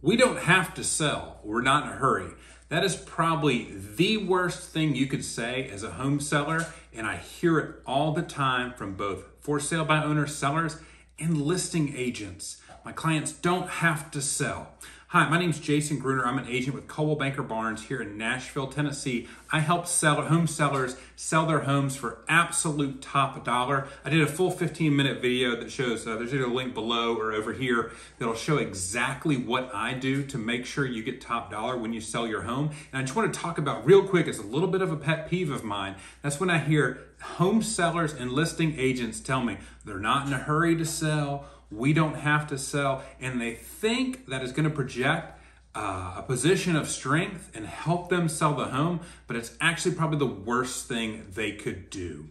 We don't have to sell. We're not in a hurry. That is probably the worst thing you could say as a home seller, and I hear it all the time from both for sale by owner sellers and listing agents. My clients don't have to sell. Hi, my name is Jason Gruner. I'm an agent with Coldwell Banker Barnes here in Nashville, Tennessee. I help home sellers sell their homes for absolute top dollar. I did a full 15-minute video that shows, there's either a link below or over here, that'll show exactly what I do to make sure you get top dollar when you sell your home. And I just want to talk about real quick, it's a little bit of a pet peeve of mine. That's when I hear home sellers and listing agents tell me they're not in a hurry to sell, we don't have to sell, and they think that is going to project a position of strength and help them sell the home, but it's actually probably the worst thing they could do.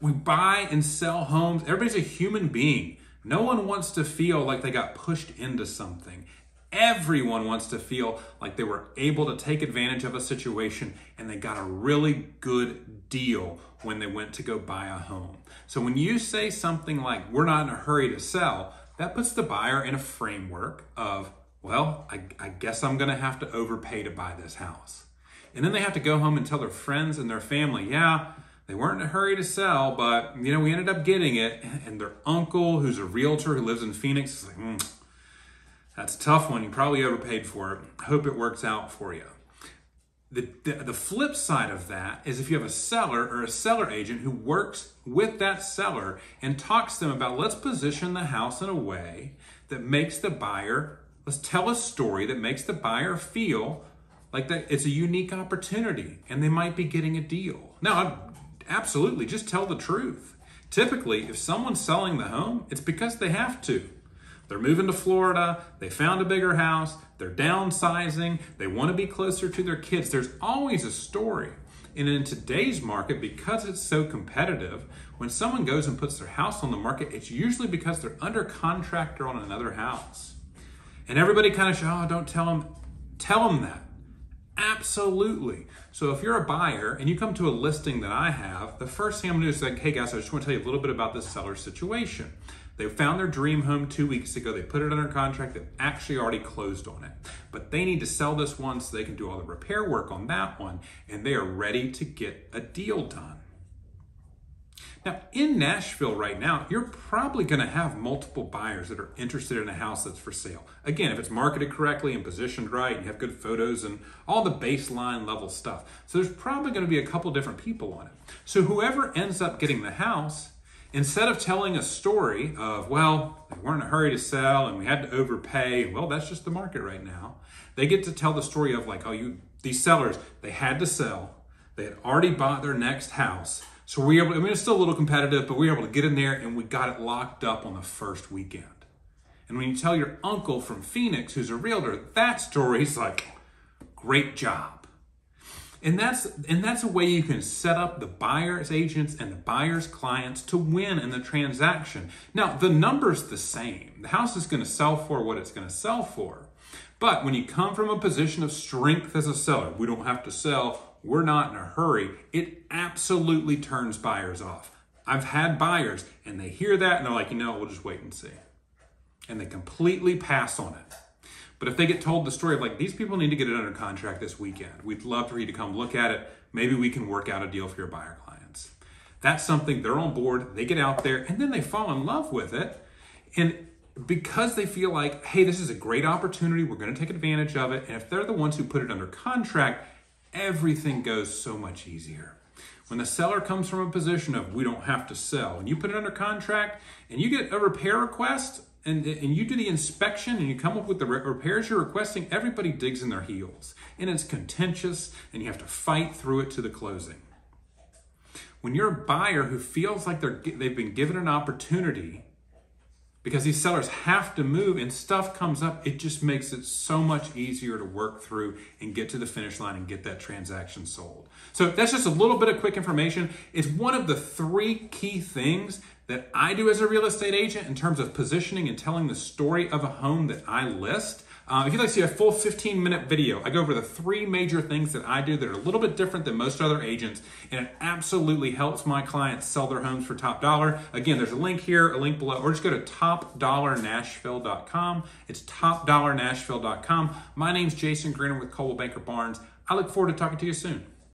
We buy and sell homes. Everybody's a human being. No one wants to feel like they got pushed into something. Everyone wants to feel like they were able to take advantage of a situation and they got a really good deal when they went to go buy a home. So when you say something like, we're not in a hurry to sell, that puts the buyer in a framework of, well, I guess I'm gonna have to overpay to buy this house. And then they have to go home and tell their friends and their family, yeah, they weren't in a hurry to sell, but we ended up getting it. And their uncle, who's a realtor who lives in Phoenix, is like, that's a tough one. You probably overpaid for it. Hope it works out for you. The flip side of that is if you have a seller or a seller agent who works with that seller and talks to them about, let's position the house in a way that makes the buyer, let's tell a story that makes the buyer feel like that it's a unique opportunity and they might be getting a deal. Now, absolutely, just tell the truth. Typically, if someone's selling the home, it's because they have to. They're moving to Florida, they found a bigger house, they're downsizing, they want to be closer to their kids. There's always a story. And in today's market, because it's so competitive, when someone goes and puts their house on the market, it's usually because they're under contract or on another house. And everybody kind of says, oh, don't tell them that. Absolutely. So if you're a buyer and you come to a listing that I have, the first thing I'm going to do is like, hey guys, I just want to tell you a little bit about this seller's situation. They found their dream home 2 weeks ago. They put it under contract. They've actually already closed on it. But they need to sell this one so they can do all the repair work on that one. And they are ready to get a deal done. Now, in Nashville right now, you're probably going to have multiple buyers that are interested in a house that's for sale. Again, if it's marketed correctly and positioned right, and you have good photos and all the baseline level stuff. So there's probably going to be a couple different people on it. So whoever ends up getting the house, instead of telling a story of, well, they weren't in a hurry to sell and we had to overpay, and well, that's just the market right now, they get to tell the story of like, oh, these sellers, they had to sell. They had already bought their next house. So we were able, it's still a little competitive, but we were able to get in there and we got it locked up on the first weekend. And when you tell your uncle from Phoenix, who's a realtor, that story's like, great job. And that's a way you can set up the buyer's agents and the buyer's clients to win in the transaction. Now, the number's the same. The house is going to sell for what it's going to sell for. But when you come from a position of strength as a seller, we don't have to sell, we're not in a hurry, it absolutely turns buyers off. I've had buyers and they hear that and they're like, we'll just wait and see. And they completely pass on it. But if they get told the story of like, these people need to get it under contract this weekend, we'd love for you to come look at it. Maybe we can work out a deal for your buyer clients. That's something they're on board, they get out there and then they fall in love with it. And because they feel like, hey, this is a great opportunity, we're going to take advantage of it. And if they're the ones who put it under contract, everything goes so much easier. When the seller comes from a position of we don't have to sell and you put it under contract and you get a repair request and you do the inspection and you come up with the repairs you're requesting, everybody digs in their heels and it's contentious and you have to fight through it to the closing. When you're a buyer who feels like they've been given an opportunity because these sellers have to move and stuff comes up, it just makes it so much easier to work through and get to the finish line and get that transaction sold. So that's just a little bit of quick information. It's one of the 3 key things that I do as a real estate agent in terms of positioning and telling the story of a home that I list. If you'd like to see a full 15-minute video, I go over the 3 major things that I do that are a little bit different than most other agents, and it absolutely helps my clients sell their homes for top dollar. Again, there's a link here, a link below, or just go to topdollarnashville.com. It's topdollarnashville.com. My name's Jason Gruner with Coldwell Banker Barnes. I look forward to talking to you soon.